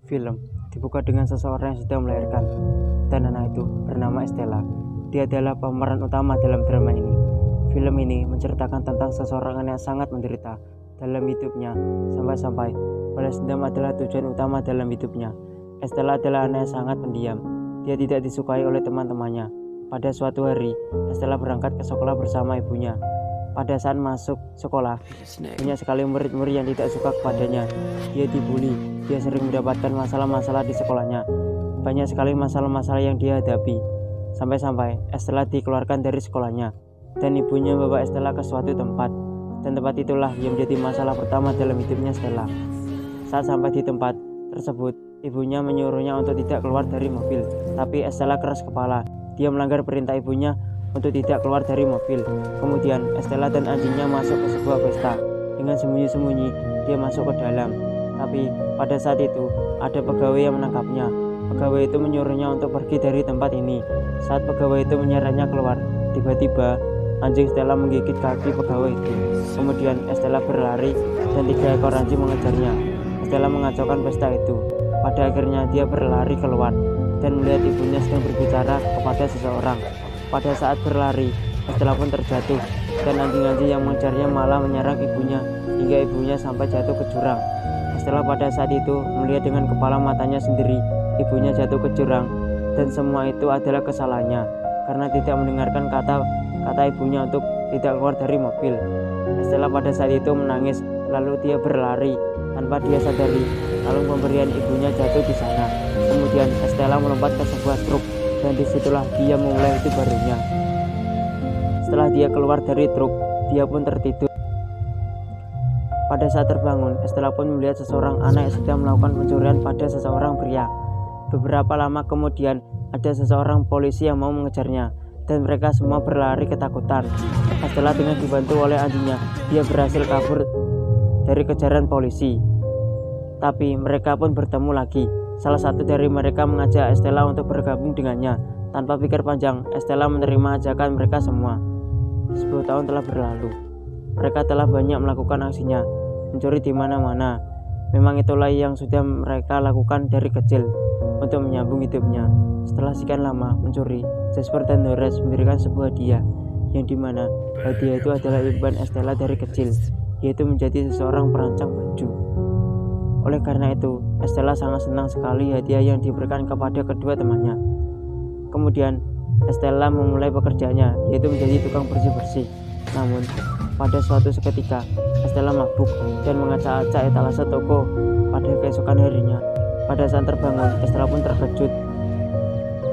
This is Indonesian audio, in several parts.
Film dibuka dengan seseorang yang sedang melahirkan, dan anak itu bernama Estella. Dia adalah pemeran utama dalam drama ini. Film ini menceritakan tentang seseorang yang sangat menderita dalam hidupnya, sampai-sampai balas dendam adalah tujuan utama dalam hidupnya. Estella adalah anak yang sangat pendiam. Dia tidak disukai oleh teman-temannya. Pada suatu hari, Estella berangkat ke sekolah bersama ibunya. Pada saat masuk sekolah, banyak sekali murid-murid yang tidak suka kepadanya. Dia dibully, dia sering mendapatkan masalah-masalah di sekolahnya. Banyak sekali masalah-masalah yang dia hadapi. Sampai-sampai Estella dikeluarkan dari sekolahnya, dan ibunya membawa Estella ke suatu tempat. Dan tempat itulah yang menjadi masalah pertama dalam hidupnya Estella. Saat sampai di tempat tersebut, ibunya menyuruhnya untuk tidak keluar dari mobil. Tapi Estella keras kepala. Dia melanggar perintah ibunya untuk tidak keluar dari mobil. Kemudian Estella dan anjingnya masuk ke sebuah pesta. Dengan sembunyi-sembunyi dia masuk ke dalam. Tapi pada saat itu ada pegawai yang menangkapnya. Pegawai itu menyuruhnya untuk pergi dari tempat ini. Saat pegawai itu menyerahnya keluar, tiba-tiba anjing Estella menggigit kaki pegawai itu. Kemudian Estella berlari dan 3 ekor anjing mengejarnya. Estella mengacaukan pesta itu. Pada akhirnya dia berlari keluar dan melihat ibunya sedang berbicara kepada seseorang. Pada saat berlari, Estella pun terjatuh, dan anjing-anjing yang mengejarnya malah menyerang ibunya hingga ibunya sampai jatuh ke jurang. Estella pada saat itu melihat dengan kepala matanya sendiri ibunya jatuh ke jurang, dan semua itu adalah kesalahannya karena tidak mendengarkan kata ibunya untuk tidak keluar dari mobil. Estella pada saat itu menangis, lalu dia berlari tanpa dia sadari kalung pemberian ibunya jatuh di sana. Kemudian Estella melompat ke sebuah truk, dan disitulah dia memulai hidup barunya. Setelah dia keluar dari truk, dia pun tertidur. Pada saat terbangun, Estella pun melihat seseorang anak yang sedang melakukan pencurian pada seseorang pria. Beberapa lama kemudian, ada seseorang polisi yang mau mengejarnya, dan mereka semua berlari ketakutan. Estella dengan dibantu oleh anjingnya, dia berhasil kabur dari kejaran polisi. Tapi mereka pun bertemu lagi. Salah satu dari mereka mengajak Estella untuk bergabung dengannya. Tanpa pikir panjang, Estella menerima ajakan mereka semua. 10 tahun telah berlalu. Mereka telah banyak melakukan aksinya, mencuri di mana-mana. Memang itulah yang sudah mereka lakukan dari kecil untuk menyambung hidupnya. Setelah sekian lama mencuri, Jasper dan Horace memberikan sebuah hadiah, yang dimana hadiah itu adalah impian Estella dari kecil, yaitu menjadi seseorang perancang baju. Oleh karena itu, Estella sangat senang sekali hadiah yang diberikan kepada kedua temannya. Kemudian, Estella memulai pekerjaannya, yaitu menjadi tukang bersih-bersih. Namun, pada suatu seketika, Estella mabuk dan mengacak-acak etalase toko pada keesokan harinya. Pada saat terbangun, Estella pun terkejut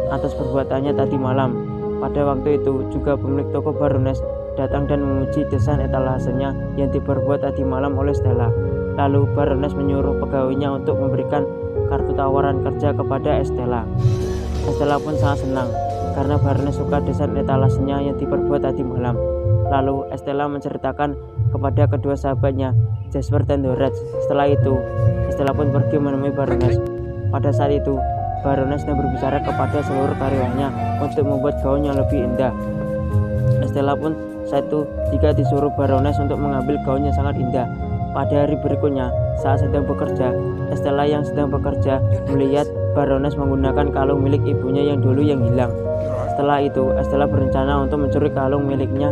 atas perbuatannya tadi malam. Pada waktu itu, juga pemilik toko Baroness datang dan memuji desain etalasenya yang diperbuat tadi malam oleh Estella. Lalu Baroness menyuruh pegawainya untuk memberikan kartu tawaran kerja kepada Estella. Estella pun sangat senang karena Baroness suka desain etalasenya yang diperbuat tadi malam. Lalu Estella menceritakan kepada kedua sahabatnya, Jasper dan Horace. Setelah itu, Estella pun pergi menemui Baroness. Pada saat itu, Baroness sedang berbicara kepada seluruh karyawannya untuk membuat gaun yang lebih indah. Estella pun saat itu juga disuruh Baroness untuk mengambil gaun yang sangat indah. Pada hari berikutnya, saat sedang bekerja, Estella yang sedang bekerja melihat Baroness menggunakan kalung milik ibunya yang dulu yang hilang. Setelah itu, Estella berencana untuk mencuri kalung miliknya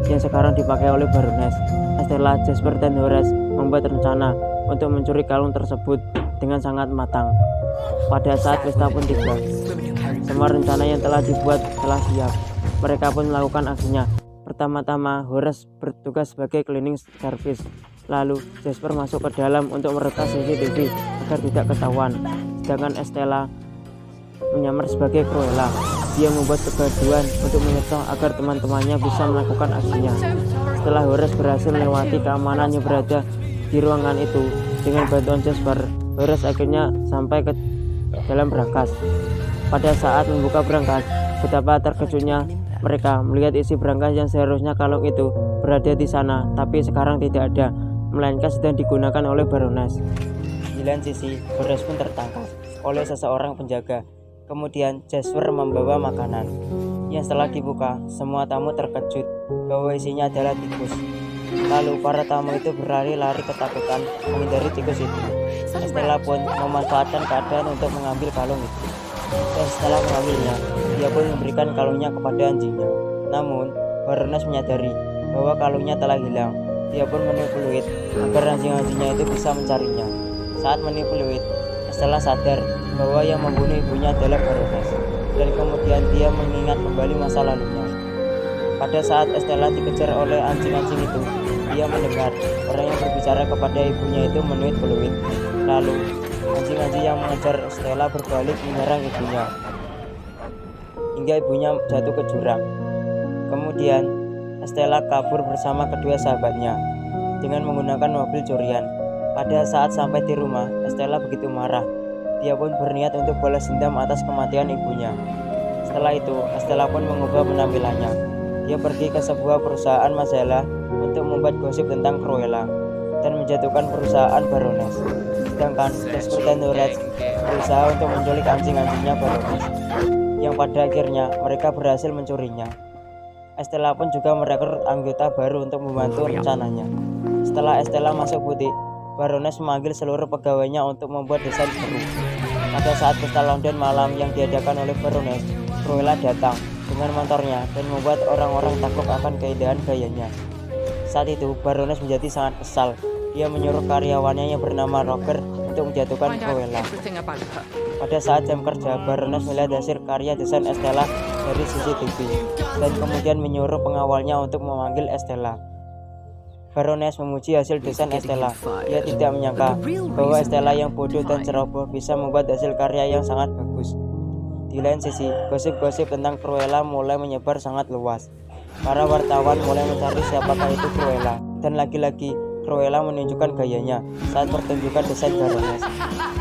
yang sekarang dipakai oleh Baroness. Estella, Jasper, dan Horace membuat rencana untuk mencuri kalung tersebut dengan sangat matang. Pada saat pesta pun tiba, semua rencana yang telah dibuat telah siap. Mereka pun melakukan aksinya. Pertama-tama, Horace bertugas sebagai cleaning service. Lalu Jasper masuk ke dalam untuk meretas CCTV agar tidak ketahuan. Sedangkan Estella menyamar sebagai Cruella. Dia membuat kegaduhan untuk menyerang agar teman-temannya bisa melakukan aksinya. Setelah Horace berhasil melewati keamanan yang berada di ruangan itu dengan bantuan Jasper, Horace akhirnya sampai ke dalam berangkas. Pada saat membuka berangkas, betapa terkejutnya mereka melihat isi berangkas yang seharusnya kalung itu berada di sana, tapi sekarang tidak ada, melainkan sedang digunakan oleh Baroness. Di lain sisi, Horace pun tertangkap oleh seseorang penjaga. Kemudian Jasper membawa makanan yang setelah dibuka, semua tamu terkejut bahwa isinya adalah tikus. Lalu para tamu itu berlari-lari ketakutan menghindari tikus itu. Estella pun memanfaatkan keadaan untuk mengambil kalung itu. Dan setelah mengambilnya, dia pun memberikan kalungnya kepada anjingnya. Namun, Baroness menyadari bahwa kalungnya telah hilang. Dia pun meniup peluit agar anjing-anjingnya itu bisa mencarinya. Saat meniup peluit, Estella sadar bahwa yang membunuh ibunya adalah Baroness. Dan kemudian dia mengingat kembali masa lalunya. Pada saat Estella dikejar oleh anjing-anjing itu, dia mendengar orang yang berbicara kepada ibunya itu meniup peluit. Lalu, anjing-anjing yang mengejar Estella berbalik menyerang ibunya, hingga ibunya jatuh ke jurang. Kemudian, Estella kabur bersama kedua sahabatnya dengan menggunakan mobil curian. Pada saat sampai di rumah, Estella begitu marah. Dia pun berniat untuk balas dendam atas kematian ibunya. Setelah itu, Estella pun mengubah penampilannya. Dia pergi ke sebuah perusahaan majalah untuk membuat gosip tentang Cruella dan menjatuhkan perusahaan Baroness. Sedangkan Casper dan Dorothy berusaha untuk menculik anjing-anjingnya Baroness, yang pada akhirnya mereka berhasil mencurinya. Estella pun juga merekrut anggota baru untuk membantu rencananya. Setelah Estella masuk butik, Baroness memanggil seluruh pegawainya untuk membuat desain baru. Pada saat pesta London malam yang diadakan oleh Baroness, Cruella datang dengan motornya dan membuat orang-orang takut akan keindahan gayanya. Saat itu, Baroness menjadi sangat kesal. Dia menyuruh karyawannya yang bernama Roger untuk menjatuhkan Cruella. Pada saat jam kerja, Baroness melihat hasil karya desain Estella dari CCTV dan kemudian menyuruh pengawalnya untuk memanggil Estella. Baroness memuji hasil desain Estella. Dia tidak menyangka bahwa Estella yang bodoh dan ceroboh bisa membuat hasil karya yang sangat bagus. Di lain sisi, gosip-gosip tentang Cruella mulai menyebar sangat luas. Para wartawan mulai mencari siapakah itu Cruella, dan lagi-lagi Cruella menunjukkan gayanya saat pertunjukan desain Baroness,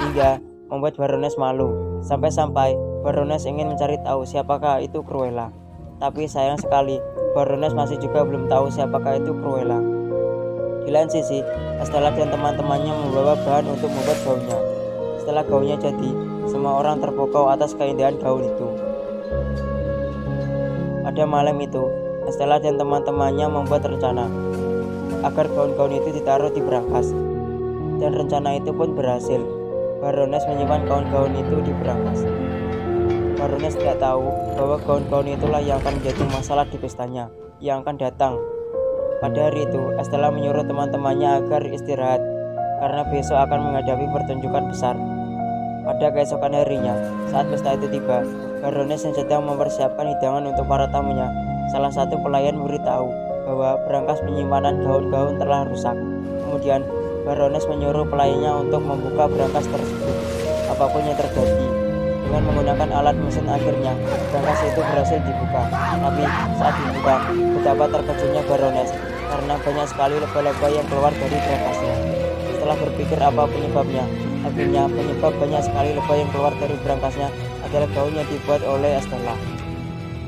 hingga membuat Baroness malu. Sampai-sampai Baroness ingin mencari tahu siapakah itu Cruella. Tapi sayang sekali, Baroness masih juga belum tahu siapakah itu Cruella. Di lain sisi, Estella dan teman-temannya membawa bahan untuk membuat gaunnya. Setelah gaunnya jadi, semua orang terpukau atas keindahan gaun itu. Pada malam itu, Estella dan teman-temannya membuat rencana agar gaun-gaun itu ditaruh di brankas. Dan rencana itu pun berhasil. Baroness menyimpan gaun-gaun itu di brankas. Baroness tidak tahu bahwa gaun-gaun itulah yang akan menjadi masalah di pestanya yang akan datang. Pada hari itu, Estella menyuruh teman-temannya agar istirahat karena besok akan menghadapi pertunjukan besar. Pada keesokan harinya, saat pesta itu tiba, Baroness yang sedang mempersiapkan hidangan untuk para tamunya, salah satu pelayan memberitahu bahwa brankas penyimpanan gaun-gaun telah rusak. Kemudian, Baroness menyuruh pelayannya untuk membuka brankas tersebut, apapun yang terjadi. Dengan menggunakan alat mesin akhirnya, brankas itu berhasil dibuka. Tapi saat dibuka, betapa terkejutnya Baroness karena banyak sekali leba-leba yang keluar dari brankasnya. Setelah berpikir apa penyebabnya, akhirnya penyebab banyak sekali leba yang keluar dari brankasnya adalah gaun yang dibuat oleh Estella.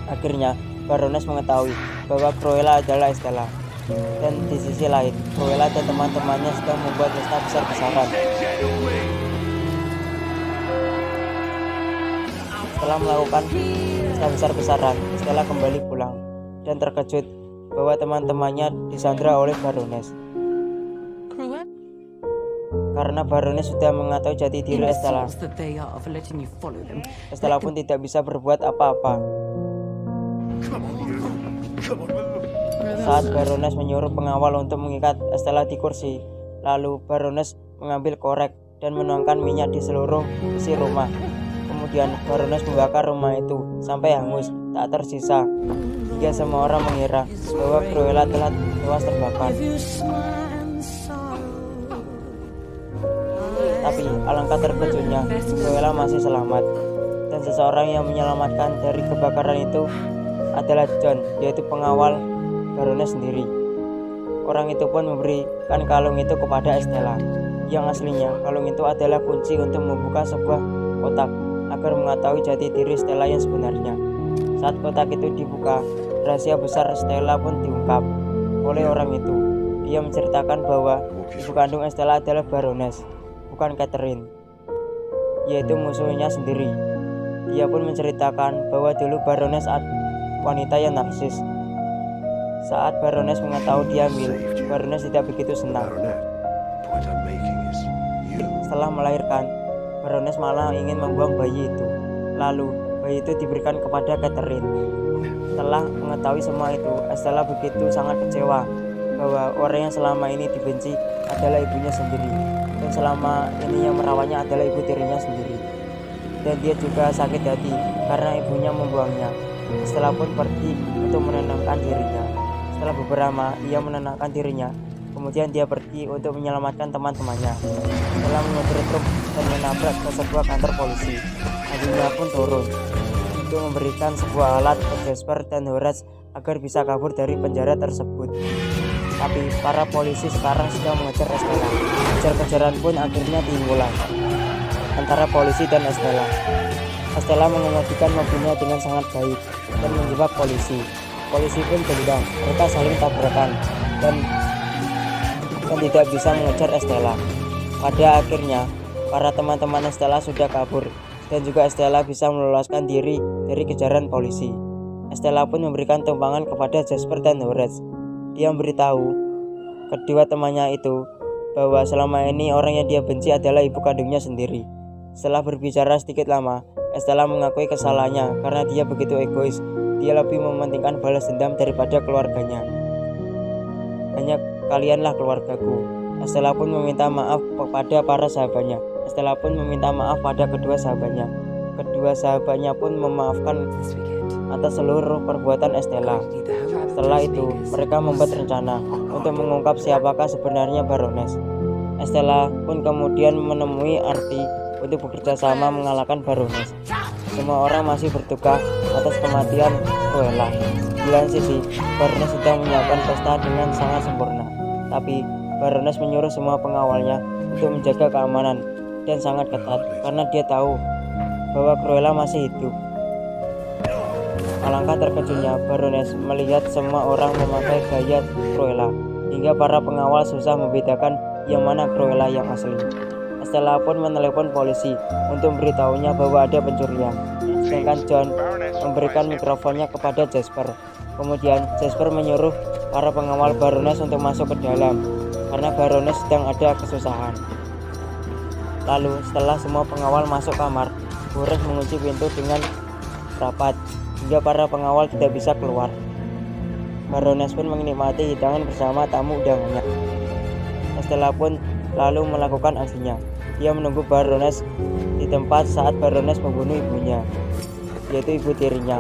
Akhirnya, Baroness mengetahui bahwa Cruella adalah Estella. Dan di sisi lain, Cruella dan teman-temannya sedang membuat pesta besar-besaran. Setelah melakukan pesta besar-besaran, Estella kembali pulang dan terkejut bahwa teman-temannya disandra oleh Baroness. Karena Baroness sudah mengetahui jati diri Estella, Estella pun tidak bisa berbuat apa-apa. Saat Baroness menyuruh pengawal untuk mengikat Estella di kursi, lalu Baroness mengambil korek dan menuangkan minyak di seluruh isi rumah. Kemudian Baroness membakar rumah itu sampai hangus, tak tersisa, hingga semua orang mengira bahwa Cruella telah tewas terbakar. Tapi alangkah terkejutnya, Cruella masih selamat, dan seseorang yang menyelamatkan dari kebakaran itu adalah John, yaitu pengawal Baroness sendiri. Orang itu pun memberikan kalung itu kepada Estella. Yang aslinya, kalung itu adalah kunci untuk membuka sebuah kotak agar mengetahui jati diri Estella yang sebenarnya. Saat kotak itu dibuka, rahasia besar Estella pun diungkap oleh orang itu. Dia menceritakan bahwa ibu kandung Estella adalah Baroness, bukan Catherine, yaitu musuhnya sendiri. Dia pun menceritakan bahwa dulu Baroness wanita yang narsis. Saat Baroness mengetahui dia hamil, Baroness tidak begitu senang. setelah melahirkan, Baroness malah ingin membuang bayi itu. Lalu bayi itu diberikan kepada Catherine. Setelah mengetahui semua itu, Estella begitu sangat kecewa bahwa orang yang selama ini dibenci adalah ibunya sendiri, dan selama ini yang merawatnya adalah ibu tirinya sendiri. Dan dia juga sakit hati karena ibunya membuangnya. Estella pun pergi untuk menenangkan dirinya. Setelah beberapa ia menenangkan dirinya, kemudian dia pergi untuk menyelamatkan teman-temannya. Setelah menyetir truk dan menabrak ke sebuah kantor polisi, adiknya pun turun untuk memberikan sebuah alat ke Jasper dan Horace agar bisa kabur dari penjara tersebut. Tapi para polisi sekarang sedang mengejar Estella. Kejar-kejaran pun akhirnya dimulai antara polisi dan Estella. Estella mengemudikan mobilnya dengan sangat baik dan menjebak polisi. Polisi pun dendam, mereka saling tabrakan dan tidak bisa mengejar Estella. Pada akhirnya, para teman-teman Estella sudah kabur dan juga Estella bisa meloloskan diri dari kejaran polisi. Estella pun memberikan tumpangan kepada Jasper dan Horace. Dia memberitahu kedua temannya itu bahwa selama ini orang yang dia benci adalah ibu kandungnya sendiri. Setelah berbicara sedikit lama, Estella mengakui kesalahannya karena dia begitu egois. Dia lebih mementingkan balas dendam daripada keluarganya. Hanya kalianlah keluargaku. Estella pun meminta maaf kepada para sahabatnya. Estella pun meminta maaf pada kedua sahabatnya. Kedua sahabatnya pun memaafkan atas seluruh perbuatan Estella. Setelah itu, mereka membuat rencana untuk mengungkap siapakah sebenarnya Baroness. Estella pun kemudian menemui Artie untuk bekerja sama mengalahkan Baroness. Semua orang masih berduka atas kematian Cruella. Di lain sisi, Baroness sedang menyiapkan pesta dengan sangat sempurna. Tapi Baroness menyuruh semua pengawalnya untuk menjaga keamanan dan sangat ketat karena dia tahu bahwa Cruella masih hidup. Alangkah terkejutnya Baroness melihat semua orang memakai gaya Cruella, hingga para pengawal susah membedakan yang mana Cruella yang asli. Estella pun menelepon polisi untuk memberitahunya bahwa ada pencurian. Sedangkan John memberikan mikrofonnya kepada Jasper. Kemudian Jasper menyuruh para pengawal Baroness untuk masuk ke dalam karena Baroness sedang ada kesusahan. Lalu setelah semua pengawal masuk kamar, Horace mengunci pintu dengan rapat hingga para pengawal tidak bisa keluar. Baroness pun menikmati hidangan bersama tamu undangannya. Estella pun lalu melakukan aksinya. Dia menunggu Baroness di tempat saat Baroness membunuh ibunya, yaitu ibu tirinya.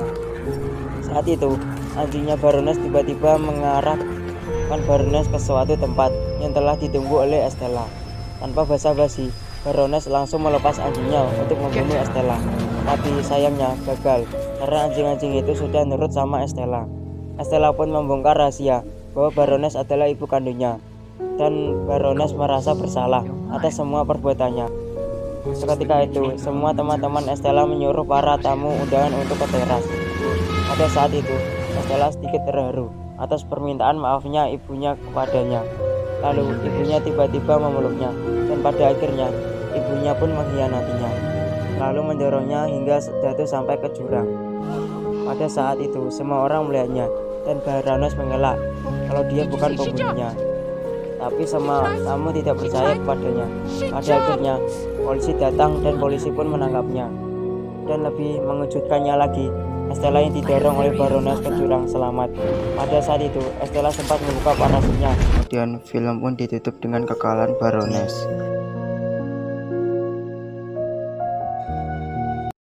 Saat itu, anjingnya Baroness tiba-tiba mengarahkan Baroness ke suatu tempat yang telah ditunggu oleh Estella. Tanpa basa-basi, Baroness langsung melepas anjingnya untuk membunuh Estella. Tapi sayangnya gagal, karena anjing-anjing itu sudah nurut sama Estella. Estella pun membongkar rahasia bahwa Baroness adalah ibu kandungnya, dan Baroness merasa bersalah atas semua perbuatannya. Seketika itu, semua teman-teman Estella menyuruh para tamu undangan untuk ke teras. Pada saat itu, Estella sedikit terharu atas permintaan maafnya ibunya kepadanya. Lalu ibunya tiba-tiba memeluknya, dan pada akhirnya ibunya pun mengkhianatinya, lalu mendorongnya hingga jatuh sampai ke jurang. Pada saat itu, semua orang melihatnya, dan Baroness mengelak kalau dia bukan pembunuhnya. Tapi semua tamu tidak percaya kepadanya. Pada akhirnya, polisi datang dan polisi pun menangkapnya. Dan lebih mengejutkannya lagi, Estella yang didorong oleh Baroness ke jurang selamat. Pada saat itu, Estella sempat membuka parasutnya. Kemudian film pun ditutup dengan kekalahan Baroness.